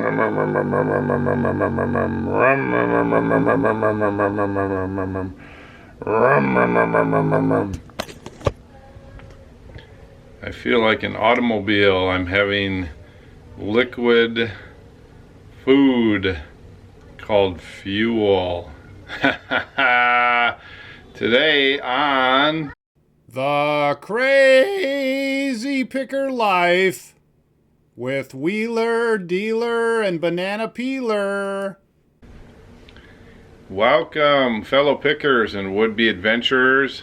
I feel like an automobile. I'm having liquid food called fuel. Today on The Crazy Picker Life with Wheeler, Dealer, and Banana Peeler. Welcome, fellow pickers and would-be adventurers.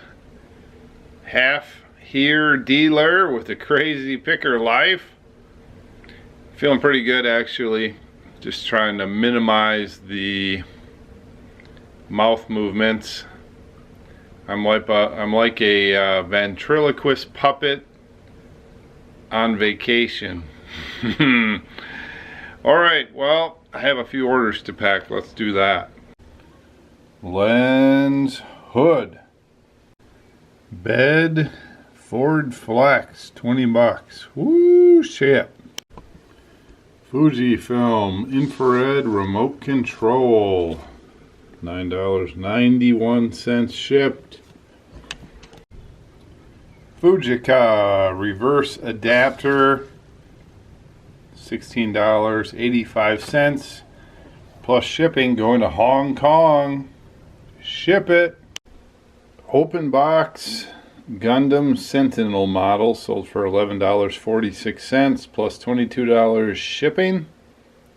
Half here, Dealer, with The Crazy Picker Life. Feeling pretty good, actually. Just trying to minimize the mouth movements. I'm like a ventriloquist puppet on vacation. Alright, well, I have a few orders to pack. Let's do that. Lens hood. Bed Ford Flex, 20 bucks. Woo, shit. Fujifilm infrared remote control. $9.91 shipped. Fujica reverse adapter. $16.85 plus shipping, going to Hong Kong. Ship it. Open box Gundam Sentinel model, sold for $11.46 plus $22 shipping.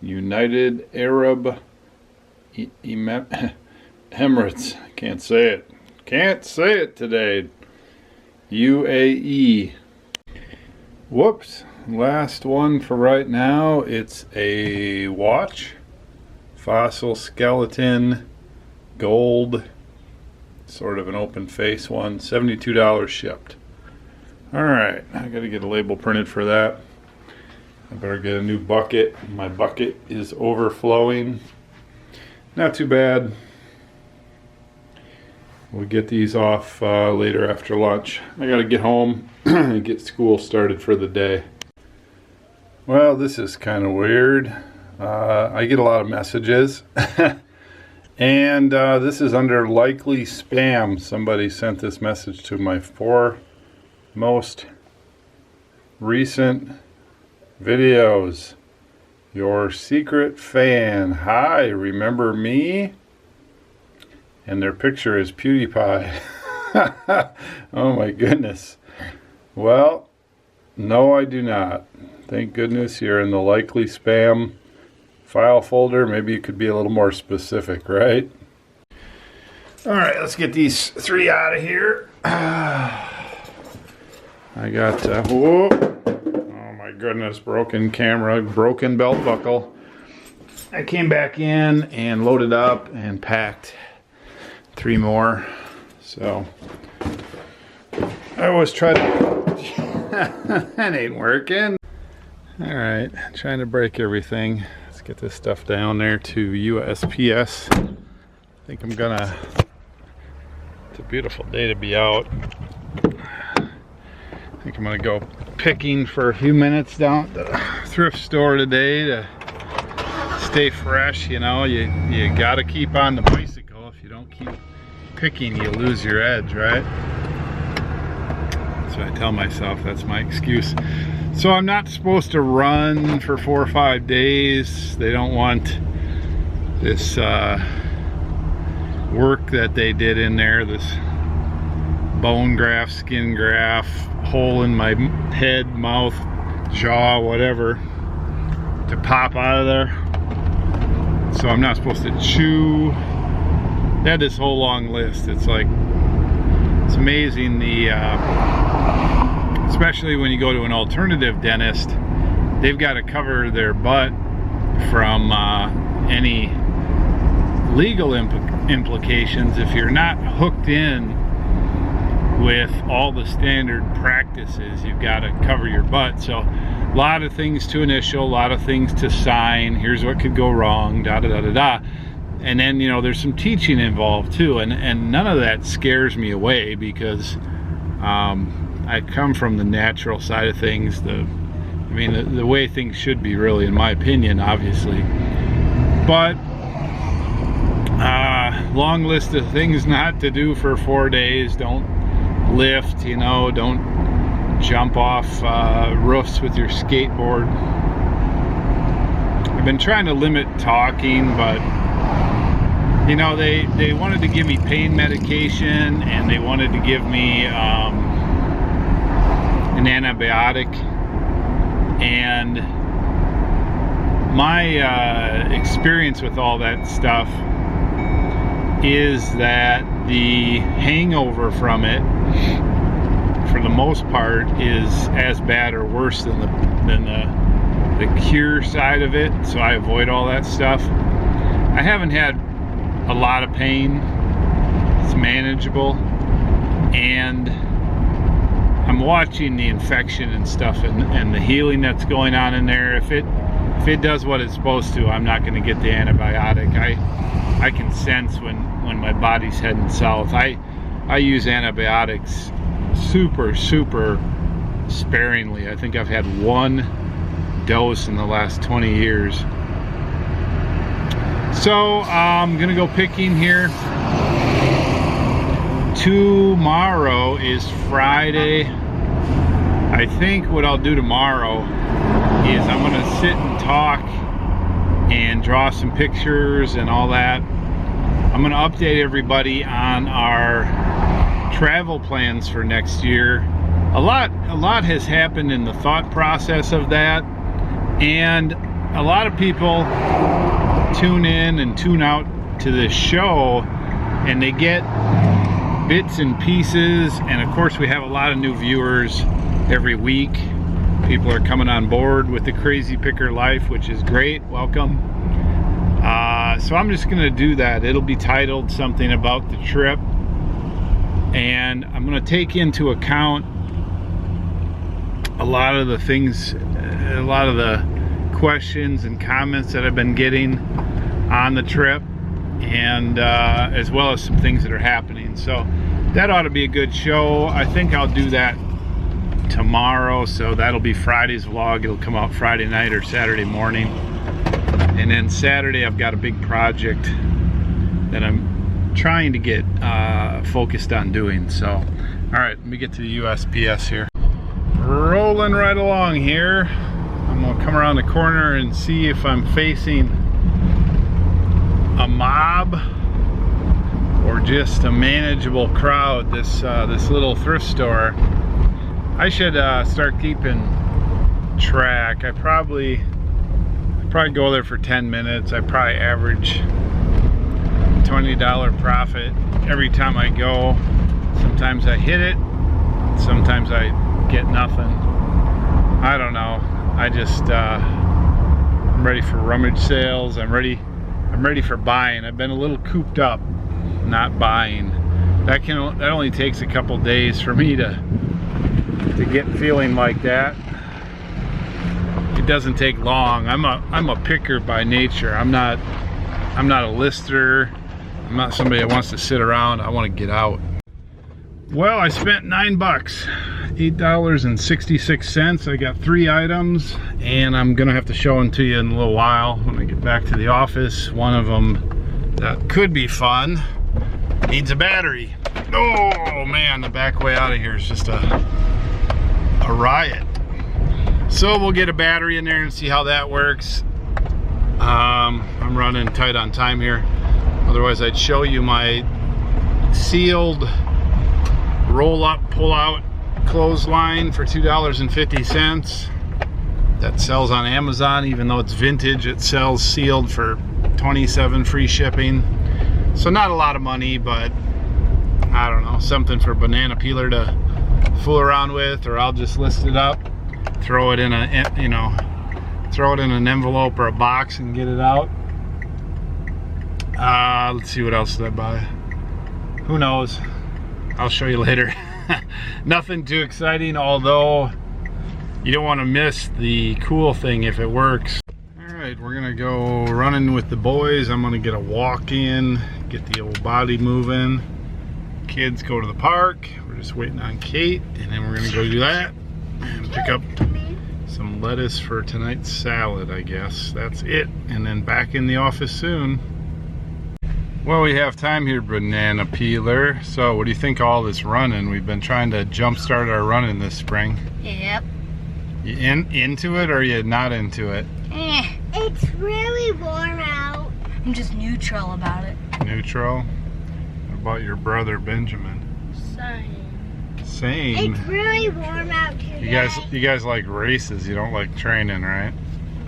United Arab Emirates. Can't say it. Can't say it today. UAE. Whoops. Last one for right now. It's a watch. Fossil skeleton. Gold. Sort of an open face one. $72 shipped. Alright. I gotta get a label printed for that. I better get a new bucket. My bucket is overflowing. Not too bad. We'll get these off later after lunch. I gotta get home and get school started for the day. Well, this is kind of weird. I get a lot of messages. And this is under likely spam. Somebody sent this message to my 4 most recent videos. Your secret fan. Hi, remember me? And their picture is PewDiePie. Oh my goodness. Well, no, I do not. Thank goodness you're in the likely spam file folder. Maybe you could be a little more specific, right? All right, let's get these 3 out of here. I got, whoa. Oh my goodness, broken camera, broken belt buckle. I came back in and loaded up and packed 3 more. So I always try to, that ain't working. All right, trying to break everything. Let's get this stuff down there to USPS. I think I'm gonna, it's a beautiful day to be out. I think I'm gonna go picking for a few minutes down at the thrift store today to stay fresh. You know, you gotta keep on the bicycle. If you don't keep picking, you lose your edge, right? So I tell myself that's my excuse. So I'm not supposed to run for 4 or 5 days. They don't want this work that they did in there, this bone graft, skin graft, hole in my head, mouth, jaw, whatever, to pop out of there. So I'm not supposed to chew. They had this whole long list. It's like, it's amazing the especially when you go to an alternative dentist, they've got to cover their butt from any legal implications if you're not hooked in with all the standard practices. You've got to cover your butt. So a lot of things to initial, a lot of things to sign. Here's what could go wrong, da da da da da. And then, you know, there's some teaching involved too, and none of that scares me away because I come from the natural side of things. I've mean, the way things should be, really, in my opinion, obviously. But long list of things not to do for 4 days. Don't lift, you know, don't jump off roofs with your skateboard. I've been trying to limit talking, but you know, they wanted to give me pain medication, and they wanted to give me an antibiotic, and my experience with all that stuff is that the hangover from it, for the most part, is as bad or worse than the cure side of it. So I avoid all that stuff. I haven't had a lot of pain. It's manageable, and I'm watching the infection and stuff, and the healing that's going on in there. If it does what it's supposed to, I'm not going to get the antibiotic. I can sense when my body's heading south. I use antibiotics super sparingly. I think I've had one dose in the last 20 years. So I'm gonna go picking here. Tomorrow is Friday. I think what I'll do tomorrow is I'm gonna sit and talk and draw some pictures and all that. I'm gonna update everybody on our travel plans for next year. A lot has happened in the thought process of that, and a lot of people tune in and tune out to this show, and they get bits and pieces. And of course, we have a lot of new viewers every week. People are coming on board with the Crazy Picker life, which is great. Welcome. So I'm just gonna do that. It'll be titled something about the trip, and I'm gonna take into account a lot of the things, a lot of the questions and comments that I've been getting on the trip, and as well as some things that are happening. So that ought to be a good show. I think I'll do that tomorrow, so that'll be Friday's vlog. It'll come out Friday night or Saturday morning, and then Saturday I've got a big project that I'm trying to get focused on doing. So all right, let me get to the USPS here. Rolling right along here. I'm gonna come around the corner and see if I'm facing a mob or just a manageable crowd. This little thrift store, I should start keeping track. I probably go there for 10 minutes. I probably average $20 profit every time I go. Sometimes I hit it, sometimes I get nothing. I don't know. I just I'm ready for rummage sales. I'm ready for buying. I've been a little cooped up, not buying. That only takes a couple days for me to get feeling like that. It doesn't take long. I'm a picker by nature. I'm not a lister. I'm not somebody that wants to sit around. I want to get out. Well, I spent $9, $8.66. I got 3 items, and I'm gonna have to show them to you in a little while when I get back to the office. One of them that could be fun needs a battery. Oh man, the back way out of here is just a riot. So we'll get a battery in there and see how that works. I'm running tight on time here. Otherwise, I'd show you my sealed roll-up, pull-out clothesline for $2.50. That sells on Amazon. Even though it's vintage, it sells sealed for $27 free shipping. So not a lot of money, but I don't know, something for banana peeler to fool around with, or I'll just list it up, throw it in a, you know, throw it in an envelope or a box and get it out. Let's see, what else did I buy? Who knows? I'll show you later. Nothing too exciting, although you don't want to miss the cool thing if it works. All right, we're gonna go running with the boys. I'm gonna get a walk in, get the old body moving. Kids go to the park. We're just waiting on Kate, and then we're gonna go do that and pick up Some lettuce for tonight's salad, I guess. That's it. And then back in the office soon. Well, we have time here, banana peeler. So what do you think of all this running? We've been trying to jumpstart our running this spring. Yep. You into it, or are you not into it? It's really warm out. I'm just neutral about it. Neutral? What about your brother Benjamin? Same. It's really warm out today. You guys like races. You don't like training, right?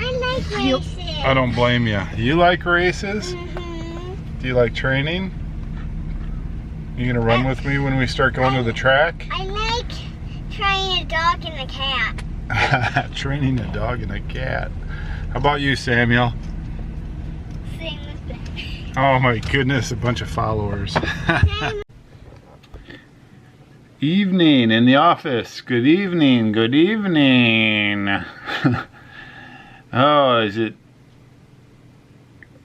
I like races. I don't blame you. You like races? Do you like training? You gonna run with me when we start going to the track? I like training a dog and a cat. Training a dog and a cat. How about you, Samuel? Same as that. Oh my goodness, a bunch of followers. Evening in the office. Good evening, good evening. Oh, is it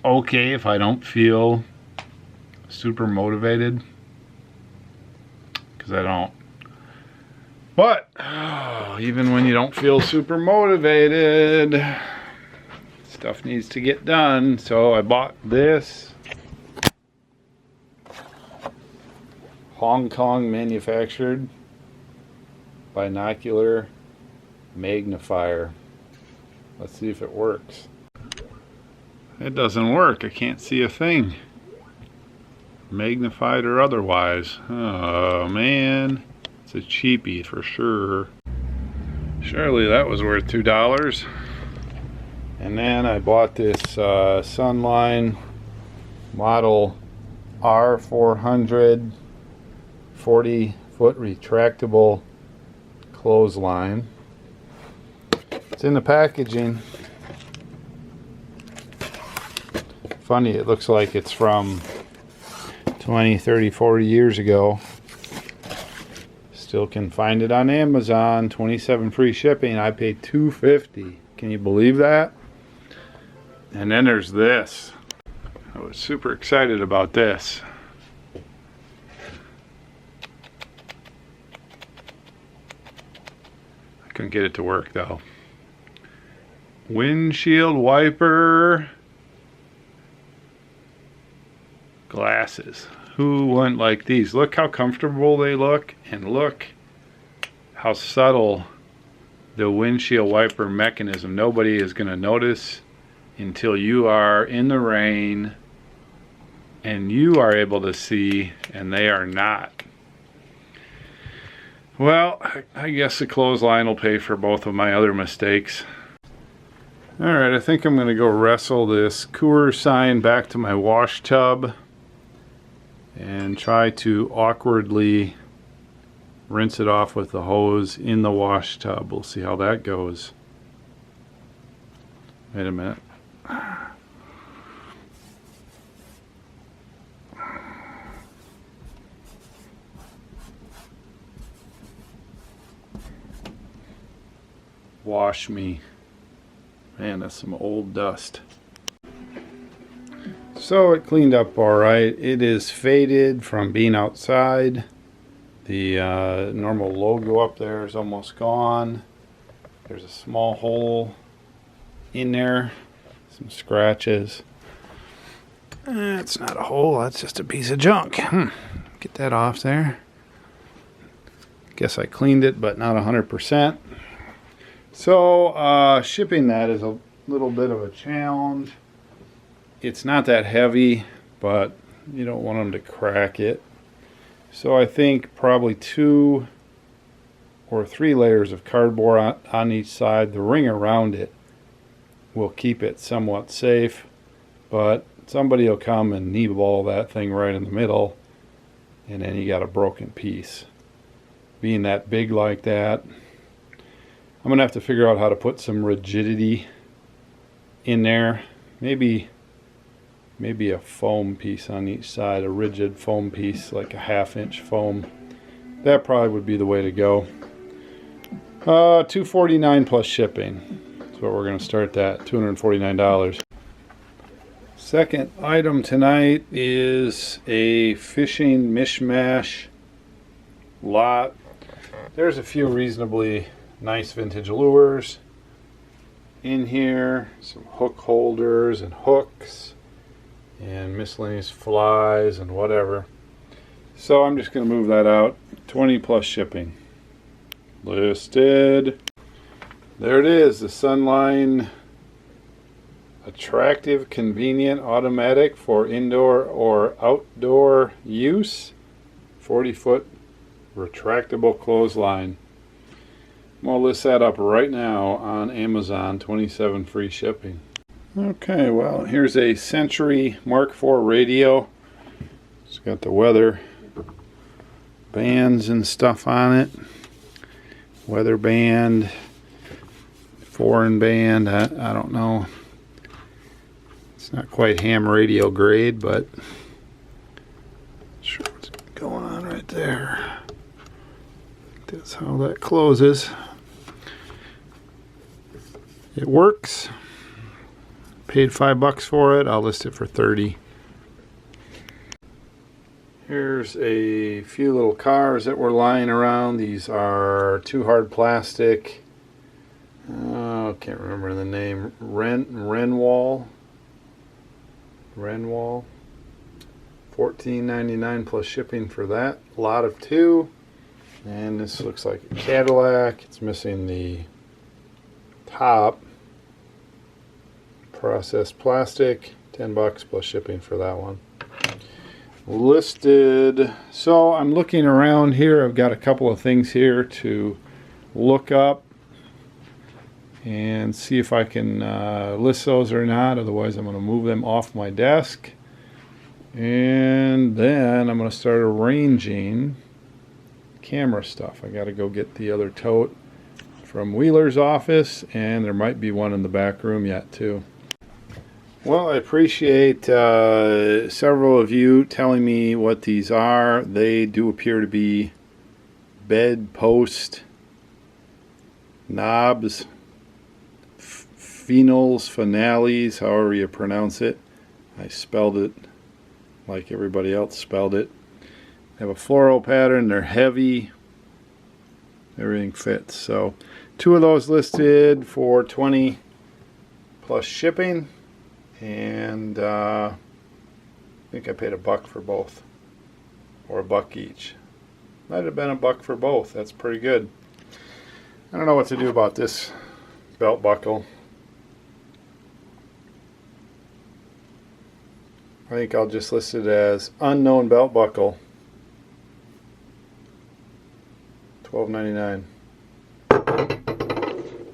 okay if I don't feel super motivated? Because I don't. But even when you don't feel super motivated, stuff needs to get done. So I bought this Hong Kong manufactured binocular magnifier. Let's see if it works. It doesn't work. I can't see a thing, magnified or otherwise. Oh man, it's a cheapie for sure. Surely that was worth $2. And then I bought this Sunline model R400 40-foot retractable clothesline. It's in the packaging. Funny, it looks like it's from 20, 30, 40 years ago. Still can find it on Amazon. 27 free shipping. I paid $2.50. Can you believe that? And then there's this. I was super excited about this. I couldn't get it to work though. Windshield wiper glasses. Who wouldn't like these? Look how comfortable they look, and look how subtle the windshield wiper mechanism. Nobody is going to notice until you are in the rain and you are able to see and they are not. Well, I guess the clothesline will pay for both of my other mistakes. Alright, I think I'm going to go wrestle this Coors sign back to my wash tub and try to awkwardly rinse it off with the hose in the wash tub. We'll see how that goes. Wait a minute. Wash me. Man, that's some old dust. So it cleaned up all right. It is faded from being outside. The normal logo up there is almost gone. There's a small hole in there. Some scratches. It's not a hole, that's just a piece of junk. Get that off there. Guess I cleaned it, but not 100%. So shipping that is a little bit of a challenge. It's not that heavy, but you don't want them to crack it. So I think probably 2 or 3 layers of cardboard on each side. The ring around it will keep it somewhat safe, but somebody will come and knee-ball that thing right in the middle, and then you got a broken piece. Being that big like that, I'm gonna have to figure out how to put some rigidity in there. Maybe a foam piece on each side, a rigid foam piece, like a 1/2-inch foam. That probably would be the way to go. $249 plus shipping. That's what we're gonna start that, $249. Second item tonight is a fishing mishmash lot. There's a few reasonably nice vintage lures. in here, some hook holders and hooks and miscellaneous flies and whatever. So I'm just going to move that out. 20 plus shipping. Listed. There it is, the Sunline Attractive, Convenient, Automatic for indoor or outdoor use. 40-foot retractable clothesline. I'm going to list that up right now on Amazon. 27 free shipping. Okay, well, here's a Century Mark IV radio. It's got the weather bands and stuff on it. Weather band, foreign band, I don't know. It's not quite ham radio grade, but not sure what's going on right there. That's how that closes. It works. Paid $5 for it. I'll list it for $30. Here's a few little cars that were lying around. These are Too Hard Plastic. Oh, can't remember the name. Renwall. $14.99 plus shipping for that. Lot of 2. And this looks like a Cadillac. It's missing the top. Processed plastic. $10 plus shipping for that one. Listed. So I'm looking around here. I've got a couple of things here to look up and see if I can list those or not. Otherwise I'm going to move them off my desk, and then I'm going to start arranging camera stuff. I got to go get the other tote from Wheeler's office, and there might be one in the back room yet too. Well, I appreciate several of you telling me what these are. They do appear to be bed post knobs, finales, however you pronounce it. I spelled it like everybody else spelled it. They have a floral pattern. They're heavy. Everything fits. So 2 of those listed for $20 plus shipping. And I think I paid $1 for both, or $1 each. Might have been $1 for both. That's pretty good. I don't know what to do about this belt buckle. I think I'll just list it as unknown belt buckle. $12.99.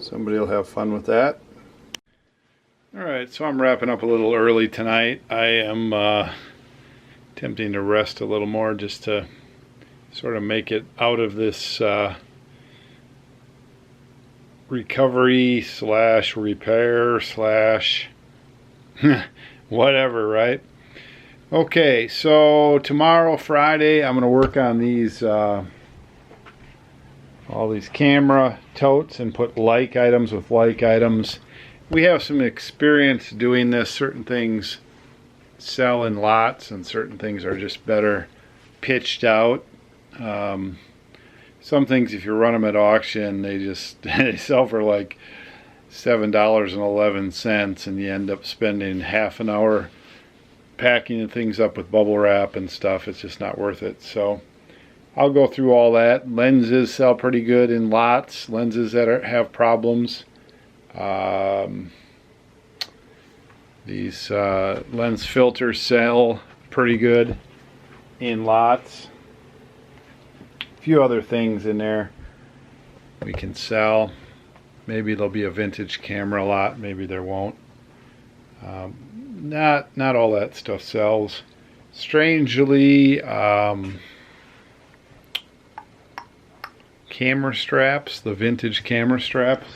Somebody will have fun with that. Alright, so I'm wrapping up a little early tonight. I am attempting to rest a little more just to sort of make it out of this recovery slash repair slash whatever, right? Okay, so tomorrow, Friday, I'm going to work on these all these camera totes and put like items with like items. We have some experience doing this. Certain things sell in lots and certain things are just better pitched out. Some things, if you run them at auction, they sell for like $7.11, and you end up spending half an hour packing the things up with bubble wrap and stuff. It's just not worth it. So I'll go through all that. Lenses sell pretty good in lots. Lenses that have problems. These lens filters sell pretty good in lots. A few other things in there we can sell. Maybe there'll be a vintage camera lot, maybe there won't. Not all that stuff sells. Strangely, camera straps, the vintage camera straps.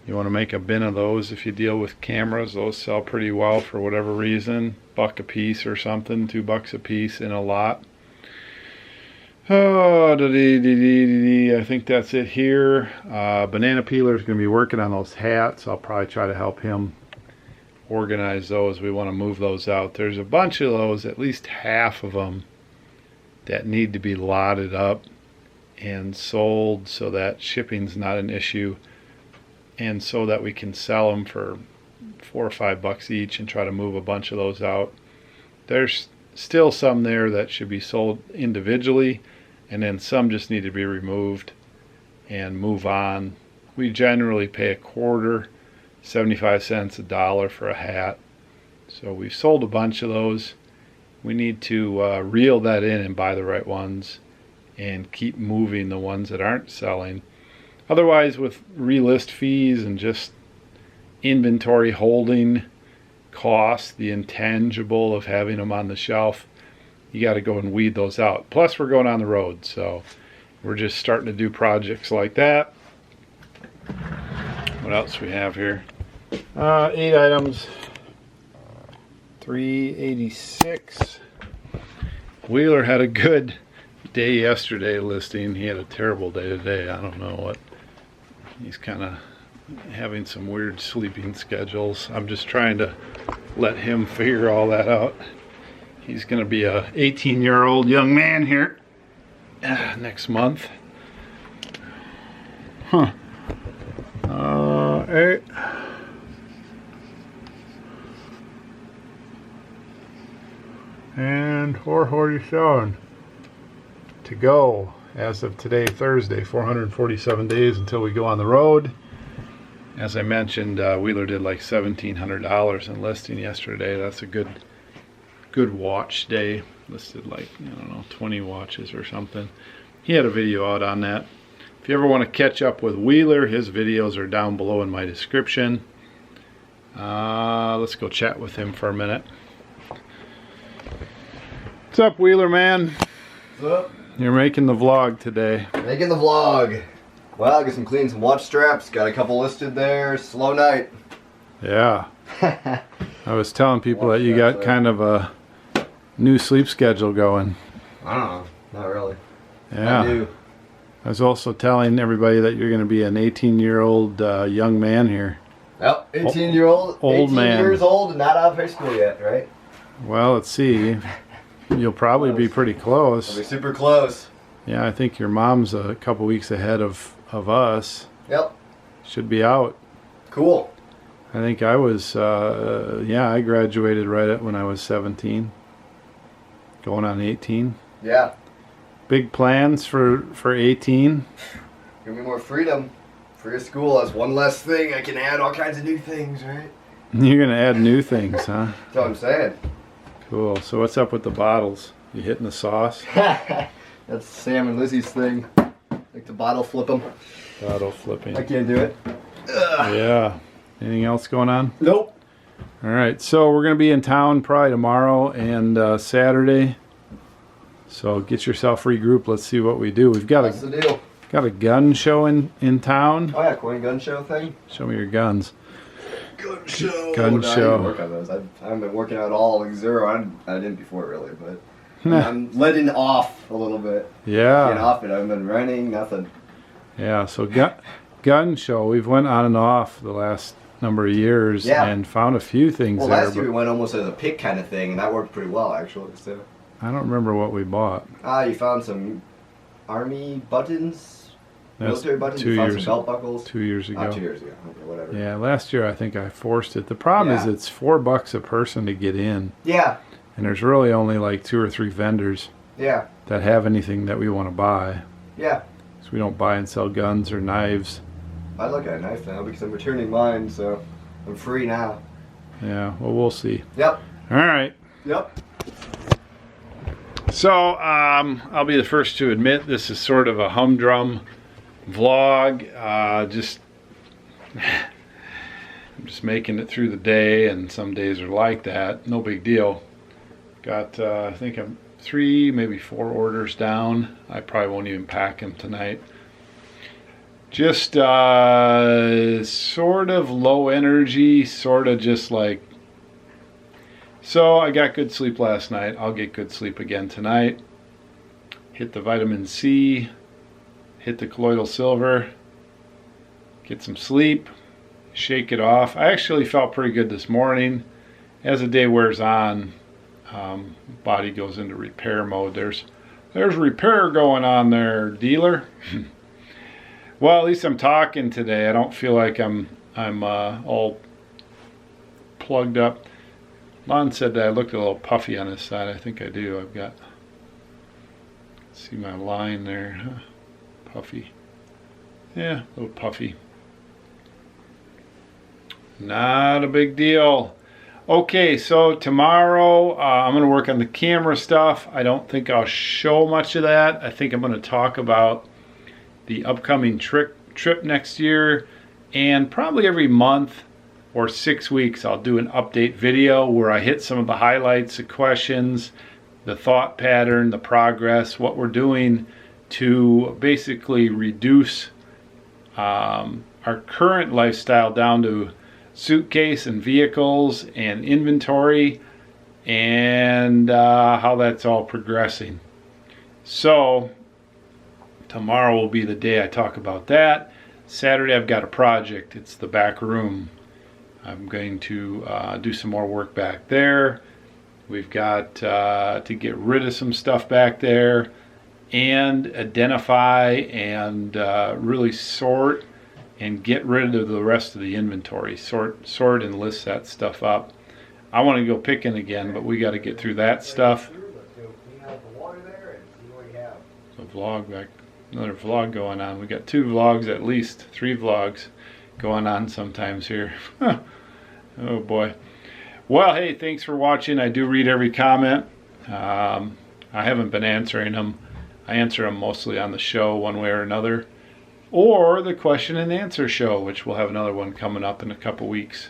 You want to make a bin of those if you deal with cameras. Those sell pretty well for whatever reason. $1 a piece or something, $2 a piece in a lot. Oh, I think that's it here. Banana Peeler is going to be working on those hats. I'll probably try to help him organize those. We want to move those out. There's a bunch of those, at least half of them, that need to be lotted up and sold so that shipping's not an issue. and so that we can sell them for $4 or $5 each and try to move a bunch of those out. There's still some there that should be sold individually, and then some just need to be removed and move on. We generally pay a quarter, 75 cents, $1 for a hat. So we've sold a bunch of those. We need to reel that in and buy the right ones and keep moving the ones that aren't selling. Otherwise, with relist fees and just inventory holding costs, the intangible of having them on the shelf, you got to go and weed those out. Plus, we're going on the road, so we're just starting to do projects like that. What else we have here? 8 items. $386. Wheeler had a good day yesterday listing. He had a terrible day today. I don't know what. He's kind of having some weird sleeping schedules. I'm just trying to let him figure all that out. He's going to be a 18-year-old young man here next month. Huh. 8. And 447 to go as of today, Thursday. 447 days until we go on the road. As I mentioned, Wheeler did like $1,700 in listing yesterday. That's a good watch day. Listed like, I don't know, 20 watches or something. He had a video out on that. If you ever want to catch up with Wheeler, his videos are down below in my description. Let's go chat with him for a minute. What's up, Wheeler man? What's up? You're making the vlog today. Making the vlog. Well, I got some clean some watch straps. Got a couple listed there. Slow night. Yeah. I was telling people that you got kind of a new sleep schedule going. I don't know. Not really. Yeah. I do. I was also telling everybody that you're going to be an 18-year-old young man here. Well, 18-year-old. Old 18 man. years old and not out of high school yet, right? Well, let's see. You'll probably be pretty I'll close. be super close. Yeah, I think your mom's a couple weeks ahead of us. Yep. Should be out. Cool. I think I was, I graduated right at when I was 17. Going on 18. Yeah. Big plans for 18. Give me more freedom. Free of school. That's one less thing. I can add all kinds of new things, right? You're going to add new things, huh? That's what I'm saying. Cool. So what's up with the bottles? You hitting the sauce? That's Sam and Lizzie's thing. Like to bottle flip them. Bottle flipping. I can't do it. Ugh. Yeah. Anything else going on? Nope. All right. So we're going to be in town probably tomorrow and Saturday. So get yourself regrouped. Let's see what we do. We've got What's the deal? got a gun show in town. Oh yeah, coin gun show thing. Show me your guns. Gun show. Gun No, show. I need to work on those. I haven't been working out at all, like zero. I didn't before really, but I'm letting off a little bit. Yeah. Getting off it. I haven't been running, nothing. Yeah. So gun show. We've went on and off the last number of years and found a few things Well, there. last year we went almost as a pick kind of thing, and that worked pretty well actually. So. I don't remember what we bought. You found some army buttons. That's Military buttons. 2 You found years. some belt buckles. 2 years ago. 2 years ago. Okay, whatever. Yeah, last year I think I forced it. The problem is it's $4 a person to get in, Yeah. and there's really only like 2 or 3 vendors Yeah. that have anything that we want to buy. Yeah. So we don't buy and sell guns or knives. I look at a knife now because I'm returning mine, so I'm free now. Yeah, well, we'll see. Yep. All right. Yep. So I'll be the first to admit this is sort of a humdrum vlog. I'm just making it through the day, and some days are like that. No big deal. Got I think I'm 3, maybe 4 orders down. I probably won't even pack them tonight. Just sort of low energy, sort of just like. So I got good sleep last night. I'll get good sleep again tonight. Hit the vitamin C, hit the colloidal silver, get some sleep, shake it off. I actually felt pretty good this morning. As the day wears on, body goes into repair mode. There's repair going on there, dealer. Well, at least I'm talking today. I don't feel like I'm all plugged up. Lon said that I looked a little puffy on this side. I think I do. I've got, see my line there, huh? Puffy. Yeah, a little puffy. Not a big deal. Okay, so tomorrow I'm going to work on the camera stuff. I don't think I'll show much of that. I think I'm going to talk about the upcoming trip next year, and probably every month or 6 weeks I'll do an update video where I hit some of the highlights, the questions, the thought pattern, the progress, what we're doing to basically reduce our current lifestyle down to suitcase and vehicles and inventory, and how that's all progressing. So tomorrow will be the day I talk about that. Saturday I've got a project. It's the back room. I'm going to do some more work back there. We've got to get rid of some stuff back there and identify and really sort and get rid of the rest of the inventory. Sort and list that stuff up. I want to go picking again, but we got to get through that stuff. The vlog back, another vlog going on. We got 2 vlogs, at least 3 vlogs going on sometimes here. Oh boy. Well, hey, thanks for watching. I do read every comment. I haven't been answering them. I answer them mostly on the show one way or another, or the question and answer show, which we'll have another one coming up in a couple weeks.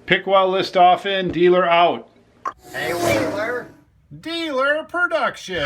Pick well, list often, dealer out. Hey, Wheeler. Dealer production.